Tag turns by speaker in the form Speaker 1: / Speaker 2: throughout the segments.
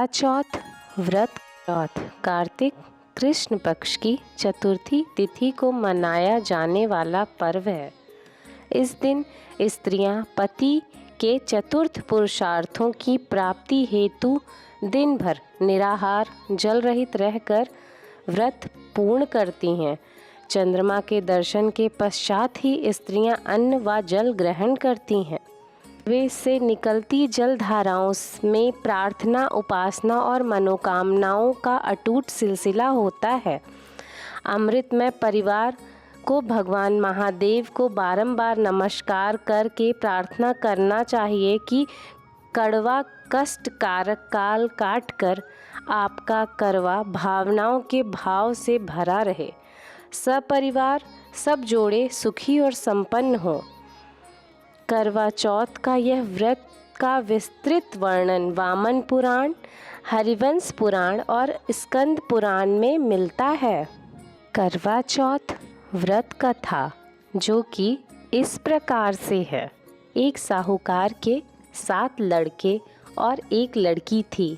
Speaker 1: करवा चौथ व्रत चौथ कार्तिक कृष्ण पक्ष की चतुर्थी तिथि को मनाया जाने वाला पर्व है। इस दिन स्त्रियां पति के चतुर्थ पुरुषार्थों की प्राप्ति हेतु दिन भर निराहार जल रहित रहकर व्रत पूर्ण करती हैं। चंद्रमा के दर्शन के पश्चात ही स्त्रियां अन्न व जल ग्रहण करती हैं। वे से निकलती जल धाराओं में प्रार्थना, उपासना और मनोकामनाओं का अटूट सिलसिला होता है। अमृतमय परिवार को भगवान महादेव को बारंबार नमस्कार करके प्रार्थना करना चाहिए कि कड़वा कष्ट कारक काल काट कर आपका करवा भावनाओं के भाव से भरा रहे। सपरिवार सब जोड़े सुखी और संपन्न हो। करवा चौथ का यह व्रत का विस्तृत वर्णन वामन पुराण, हरिवंश पुराण और स्कंद पुराण में मिलता है। करवा चौथ व्रत कथा जो कि इस प्रकार से है। एक साहूकार के 7 लड़के और एक लड़की थी।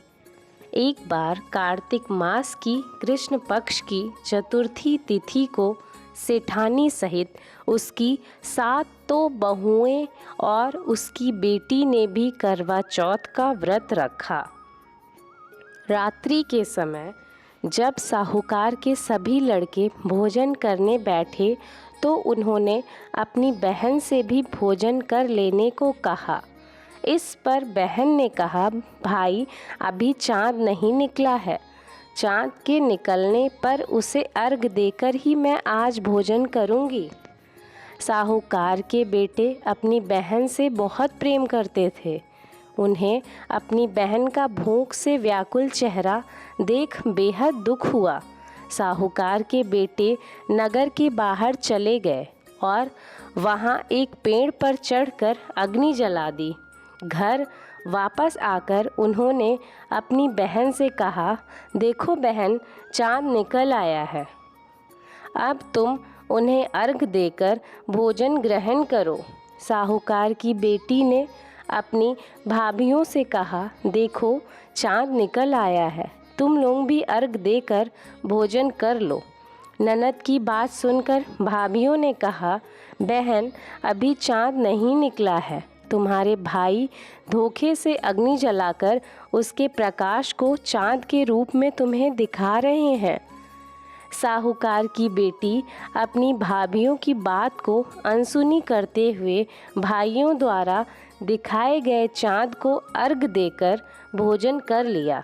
Speaker 1: एक बार कार्तिक मास की कृष्ण पक्ष की चतुर्थी तिथि को सेठानी सहित उसकी 7 बहुएं और उसकी बेटी ने भी करवा चौथ का व्रत रखा। रात्रि के समय जब साहूकार के सभी लड़के भोजन करने बैठे तो उन्होंने अपनी बहन से भी भोजन कर लेने को कहा। इस पर बहन ने कहा, भाई अभी चाँद नहीं निकला है। चाँद के निकलने पर उसे अर्घ देकर ही मैं आज भोजन करूंगी। साहूकार के बेटे अपनी बहन से बहुत प्रेम करते थे। उन्हें अपनी बहन का भूख से व्याकुल चेहरा देख बेहद दुख हुआ। साहूकार के बेटे नगर के बाहर चले गए और वहां एक पेड़ पर चढ़कर अग्नि जला दी। घर वापस आकर उन्होंने अपनी बहन से कहा, देखो बहन, चाँद निकल आया है। अब तुम उन्हें अर्घ देकर भोजन ग्रहण करो। साहूकार की बेटी ने अपनी भाभियों से कहा, देखो चाँद निकल आया है, तुम लोग भी अर्घ देकर भोजन कर लो। ननद की बात सुनकर भाभियों ने कहा, बहन अभी चाँद नहीं निकला है। तुम्हारे भाई धोखे से अग्नि जलाकर उसके प्रकाश को चाँद के रूप में तुम्हें दिखा रहे हैं। साहूकार की बेटी अपनी भाभियों की बात को अनसुनी करते हुए भाइयों द्वारा दिखाए गए चाँद को अर्घ देकर भोजन कर लिया।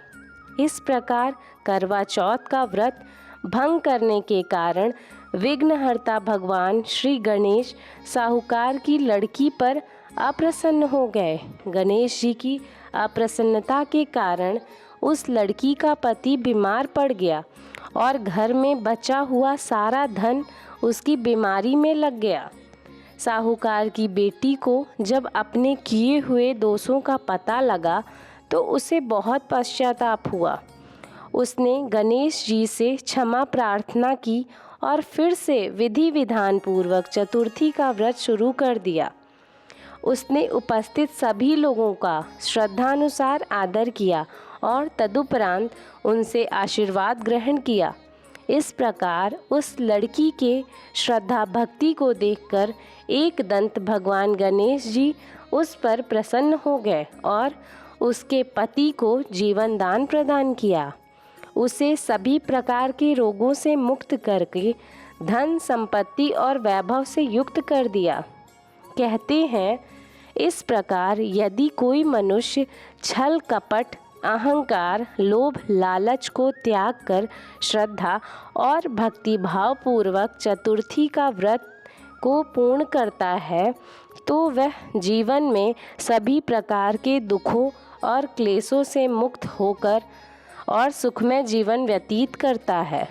Speaker 1: इस प्रकार करवा चौथ का व्रत भंग करने के कारण विघ्नहर्ता भगवान श्री गणेश साहूकार की लड़की पर अप्रसन्न हो गए। गणेश जी की अप्रसन्नता के कारण उस लड़की का पति बीमार पड़ गया और घर में बचा हुआ सारा धन उसकी बीमारी में लग गया। साहूकार की बेटी को जब अपने किए हुए दोषों का पता लगा तो उसे बहुत पश्चाताप हुआ। उसने गणेश जी से क्षमा प्रार्थना की और फिर से विधि विधान पूर्वक चतुर्थी का व्रत शुरू कर दिया। उसने उपस्थित सभी लोगों का श्रद्धानुसार आदर किया और तदुपरांत उनसे आशीर्वाद ग्रहण किया। इस प्रकार उस लड़की के श्रद्धा भक्ति को देखकर एकदंत भगवान गणेश जी उस पर प्रसन्न हो गए और उसके पति को जीवन दान प्रदान किया। उसे सभी प्रकार के रोगों से मुक्त करके धन संपत्ति और वैभव से युक्त कर दिया। कहते हैं, इस प्रकार यदि कोई मनुष्य छल कपट अहंकार लोभ लालच को त्याग कर श्रद्धा और भक्तिभाव पूर्वक चतुर्थी का व्रत को पूर्ण करता है तो वह जीवन में सभी प्रकार के दुखों और क्लेशों से मुक्त होकर और सुखमय जीवन व्यतीत करता है।